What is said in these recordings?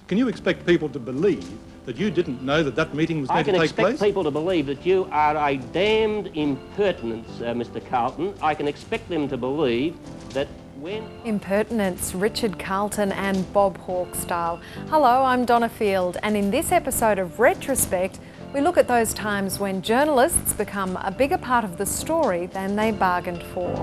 Can you expect people to believe that you didn't know that that meeting was going to take place? I can expect people to believe that you are a damned impertinence, Mr. Carlton. I can expect them to believe that when... Impertinence, Richard Carlton and Bob Hawke style. Hello, I'm Donna Field, and in this episode of Retrospect, we look at those times when journalists become a bigger part of the story than they bargained for.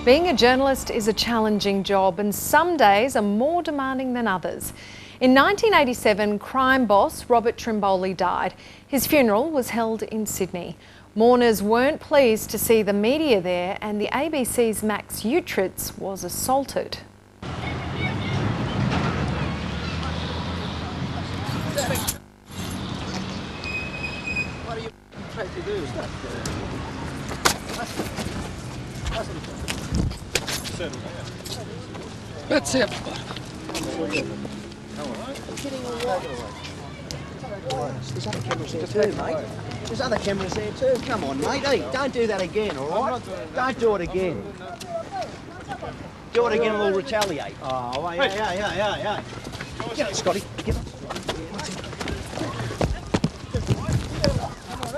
Being a journalist is a challenging job, and some days are more demanding than others. In 1987, crime boss Robert Trimboli died. His funeral was held in Sydney. Mourners weren't pleased to see the media there, and the ABC's Max Utritz was assaulted. What are you trying to do? That's it. There's other cameras there too, mate. There's other cameras there too. Come on, mate. Hey, don't do that again, all right? Don't do it again. Do it again and we'll retaliate. Oh, yeah. Get it, Scotty. Get it.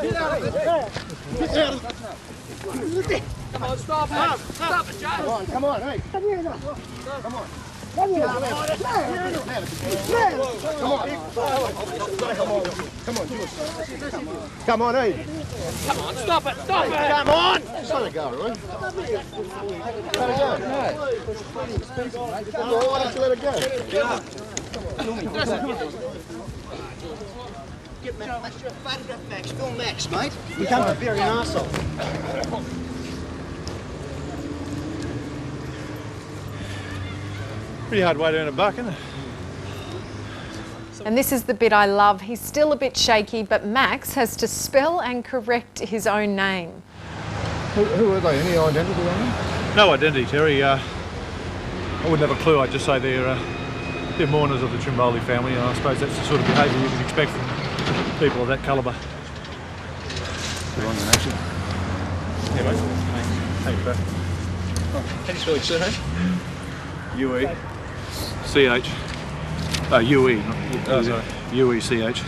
Get out of there. Get out of there. Come on, stop it. Stop it, Joe. Come on, hey. Come on. Come on. Come on. Come on, hey. Come on, stop it, stop it! Come on! Just let it go, right? Let it go. No. Why don't you let it go? Get Max. That's your photograph, Max. Film Max, mate. You come to bury an arsehole. Pretty hard way to earn a buck, isn't it? And this is the bit I love. He's still a bit shaky, but Max has to spell and correct his own name. Who are they? Any identity on them? No identity, Terry. I wouldn't have a clue. I'd just say they're mourners of the Trimboli family, and I suppose that's the sort of behaviour you can expect from people of that calibre. They're on the nation. Yeah, mate. Thanks, bro. How do you spell your surname? UE. CH. UE. Sorry. UECH.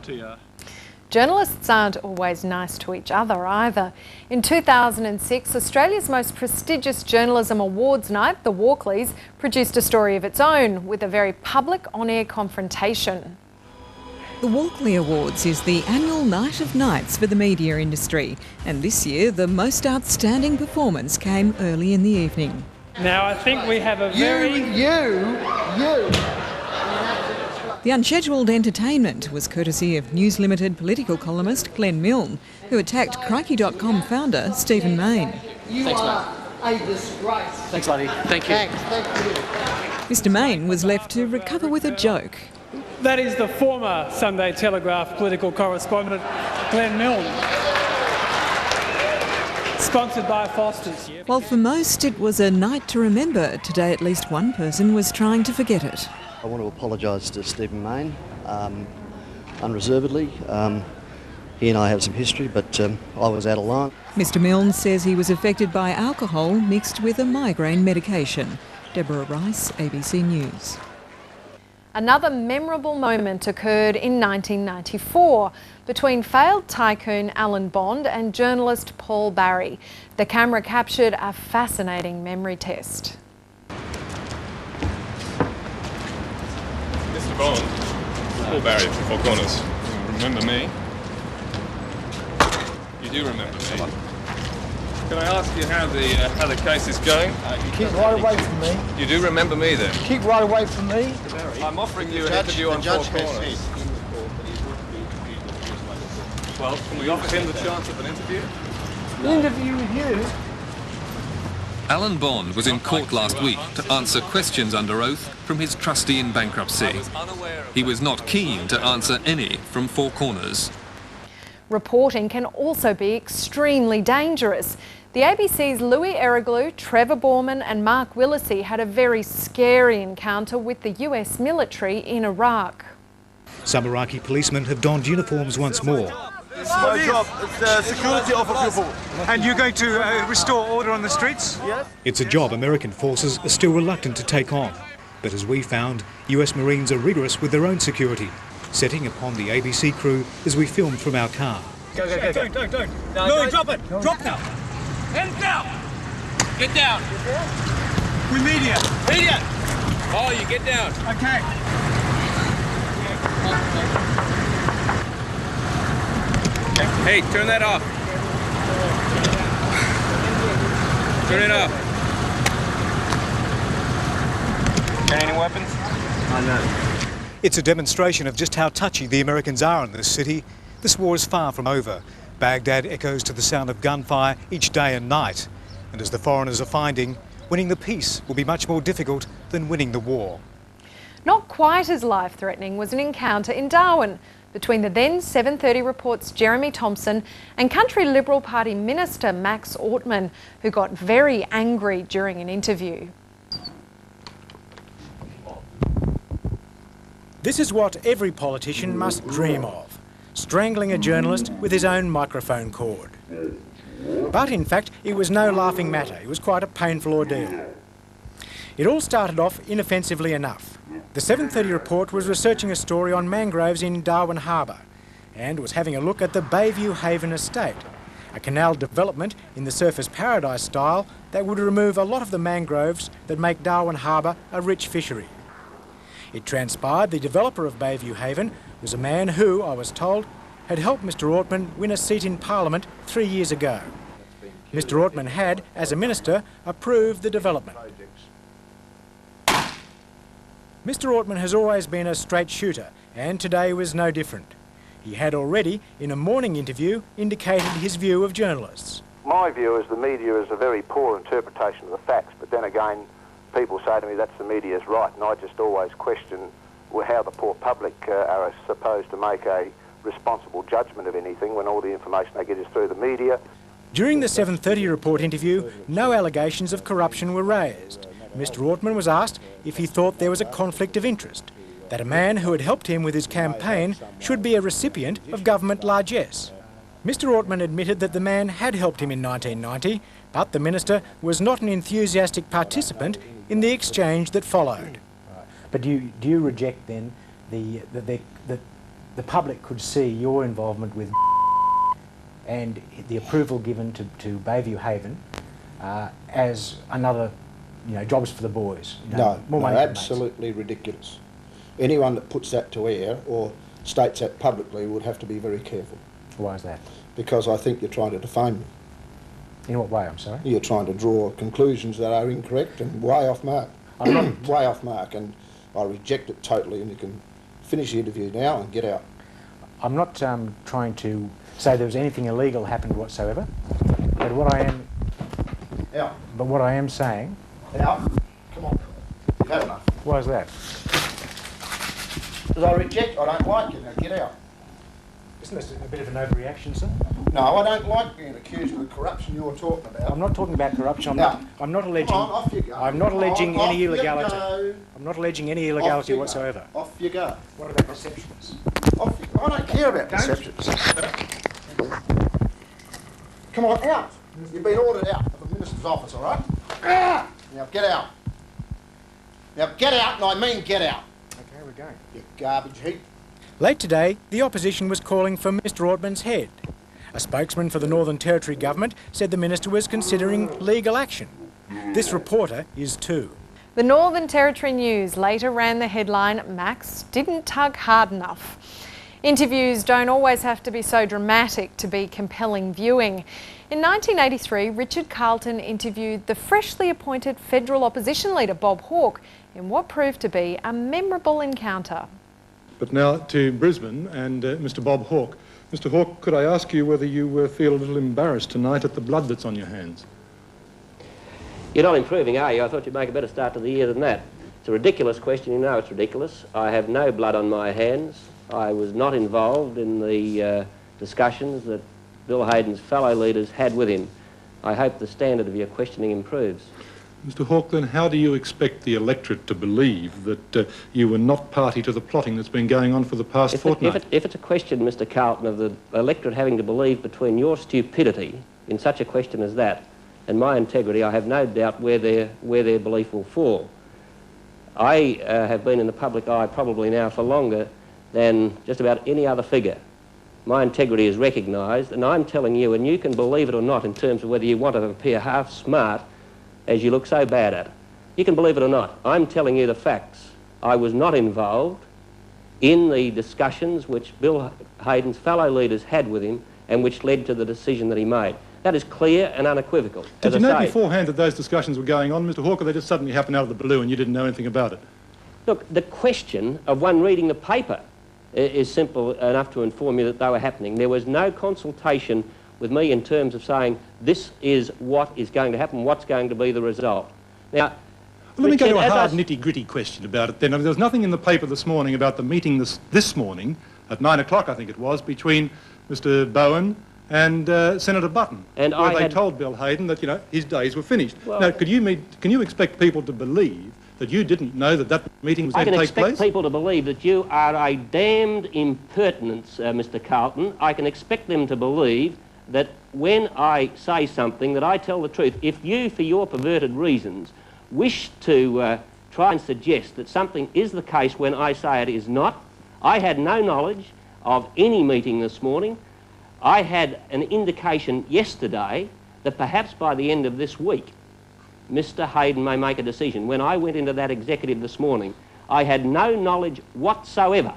TR. Journalists aren't always nice to each other either. In 2006, Australia's most prestigious journalism awards night, the Walkleys, produced a story of its own with a very public on-air confrontation. The Walkley Awards is the annual night of nights for the media industry, and this year the most outstanding performance came early in the evening. Now I think we have a very... The unscheduled entertainment was courtesy of News Limited political columnist Glenn Milne, who attacked Crikey.com founder Stephen Mayne. You are a disgrace. Thanks, buddy. Thank you. Thank you. Mr Mayne was left to recover with a joke. That is the former Sunday Telegraph political correspondent Glenn Milne. Sponsored by Foster's. While for most it was a night to remember, today at least one person was trying to forget it. I want to apologise to Stephen Mayne, unreservedly. He and I have some history, but I was out of line. Mr Milne says he was affected by alcohol mixed with a migraine medication. Deborah Rice, ABC News. Another memorable moment occurred in 1994 between failed tycoon Alan Bond and journalist Paul Barry. The camera captured a fascinating memory test. Mr. Bond, Paul Barry from Four Corners. Remember me? You do remember me. Can I ask you how the case is going? Keep right away from me. You do remember me then? Keep right away from me. I'm offering you an interview on Four Corners. Well, can we offer him the chance of an interview? An interview with you? Alan Bond was in court last week to answer questions under oath from his trustee in bankruptcy. He was not keen to answer any from Four Corners. Reporting can also be extremely dangerous. The ABC's Louis Eriglu, Trevor Borman and Mark Willesee had a very scary encounter with the US military in Iraq. Some Iraqi policemen have donned uniforms once more. It's my job. It's the security of a people. And you're going to restore order on the streets? Yes. It's a job American forces are still reluctant to take on. But as we found, US Marines are rigorous with their own security, setting upon the ABC crew as we filmed from our car. Go. Don't. No, drop it. Drop now. Hands down! Get down! We're media. Media! Oh, you get down. Okay. Hey, turn that off. Turn it off. Got any weapons? I know. It's a demonstration of just how touchy the Americans are in this city. This war is far from over. Baghdad echoes to the sound of gunfire each day and night. And as the foreigners are finding, winning the peace will be much more difficult than winning the war. Not quite as life-threatening was an encounter in Darwin between the then 7:30 Report's Jeremy Thompson and Country Liberal Party Minister Max Ortman, who got very angry during an interview. This is what every politician must dream of, strangling a journalist with his own microphone cord. But in fact, it was no laughing matter. It was quite a painful ordeal. It all started off inoffensively enough. The 7:30 Report was researching a story on mangroves in Darwin Harbour and was having a look at the Bayview Haven estate, a canal development in the Surfers Paradise style that would remove a lot of the mangroves that make Darwin Harbour a rich fishery. It transpired the developer of Bayview Haven was a man who, I was told, had helped Mr Ortman win a seat in Parliament 3 years ago. Mr Ortman had, as a minister, approved the development. Mr Ortman has always been a straight shooter, and today was no different. He had already, in a morning interview, indicated his view of journalists. My view is the media is a very poor interpretation of the facts, but then again, people say to me that's the media's right, and I just always question how the poor public are supposed to make a responsible judgment of anything when all the information they get is through the media. During the 7:30 Report interview, no allegations of corruption were raised. Mr Ortman was asked if he thought there was a conflict of interest, that a man who had helped him with his campaign should be a recipient of government largesse. Mr Ortman admitted that the man had helped him in 1990, but the minister was not an enthusiastic participant in the exchange that followed. But do you reject then that the public could see your involvement with and the approval given to Bayview Haven as another, jobs for the boys? No, absolutely ridiculous. Anyone that puts that to air or states that publicly would have to be very careful. Why is that? Because I think you're trying to defame me. In what way, I'm sorry? You're trying to draw conclusions that are incorrect and way off mark. I'm not way off mark, and I reject it totally, and you can finish the interview now and get out. I'm not trying to say there was anything illegal happened whatsoever, but what I am... Out. But what I am saying... Out. Come on. You've had enough. Why is that? Because I reject, I don't like it. Now get out. Isn't this a bit of an overreaction, sir? No, I don't like being accused of the corruption you're talking about. I'm not talking about corruption. I'm not alleging. Come on, off you go. I'm not alleging any illegality. I'm not alleging any illegality whatsoever. Off you go. What about perceptions? Off you go. I don't care about perceptions. Come on, out. You've been ordered out of the minister's office, all right? Now get out. Now get out, and I mean get out. Okay, we're going. You garbage heap. Late today, the opposition was calling for Mr Ortman's head. A spokesman for the Northern Territory government said the minister was considering legal action. This reporter is too. The Northern Territory News later ran the headline, "Max didn't tug hard enough." Interviews don't always have to be so dramatic to be compelling viewing. In 1983, Richard Carlton interviewed the freshly appointed federal opposition leader Bob Hawke in what proved to be a memorable encounter. But now to Brisbane and Mr Bob Hawke. Mr Hawke, could I ask you whether you feel a little embarrassed tonight at the blood that's on your hands? You're not improving, are you? I thought you'd make a better start to the year than that. It's a ridiculous question. You know it's ridiculous. I have no blood on my hands. I was not involved in the discussions that Bill Hayden's fellow leaders had with him. I hope the standard of your questioning improves. Mr Hawke, then how do you expect the electorate to believe that you were not party to the plotting that's been going on for the past fortnight? If it's a question, Mr Carlton, of the electorate having to believe between your stupidity in such a question as that and my integrity, I have no doubt where their belief will fall. I have been in the public eye probably now for longer than just about any other figure. My integrity is recognised, and I'm telling you, and you can believe it or not in terms of whether you want to appear half smart as you look so bad at it. You can believe it or not. I'm telling you the facts. I was not involved in the discussions which Bill Hayden's fellow leaders had with him and which led to the decision that he made. That is clear and unequivocal. Did you know beforehand that those discussions were going on, Mr Hawke, or they just suddenly happened out of the blue and you didn't know anything about it? Look, the question of one reading the paper is simple enough to inform you that they were happening. There was no consultation with me in terms of saying this is what is going to happen, what's going to be the result. Now, let me go to a hard nitty-gritty question about it then. I mean, there was nothing in the paper this morning about the meeting this morning at 9 o'clock, I think it was, between Mr Bowen and Senator Button, and where they told Bill Hayden that, you know, his days were finished. Well, now, can you expect people to believe that you didn't know that that meeting was going to take place? I can expect people to believe that you are a damned impertinence, Mr Carlton. I can expect them to believe that when I say something, that I tell the truth. If you, for your perverted reasons, wish to try and suggest that something is the case when I say it is not, I had no knowledge of any meeting this morning. I had an indication yesterday that perhaps by the end of this week, Mr Hayden may make a decision. When I went into that executive this morning, I had no knowledge whatsoever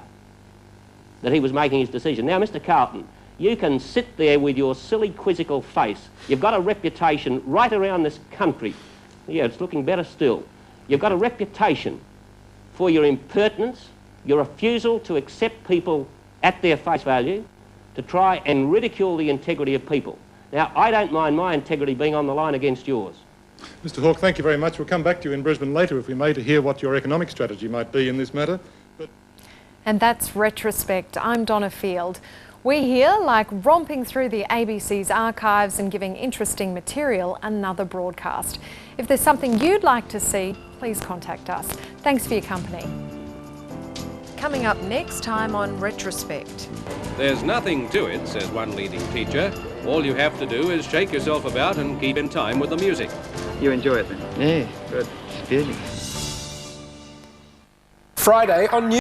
that he was making his decision. Now, Mr Carlton, you can sit there with your silly quizzical face. You've got a reputation right around this country. Yeah, it's looking better still. You've got a reputation for your impertinence, your refusal to accept people at their face value, to try and ridicule the integrity of people. Now, I don't mind my integrity being on the line against yours. Mr Hawke, thank you very much. We'll come back to you in Brisbane later, if we may, to hear what your economic strategy might be in this matter. And that's Retrospect. I'm Donna Field. We here like romping through the ABC's archives and giving interesting material another broadcast. If there's something you'd like to see, please contact us. Thanks for your company. Coming up next time on Retrospect. There's nothing to it, says one leading teacher. All you have to do is shake yourself about and keep in time with the music. You enjoy it then? Yeah. Good. It's beautiful. Friday on News.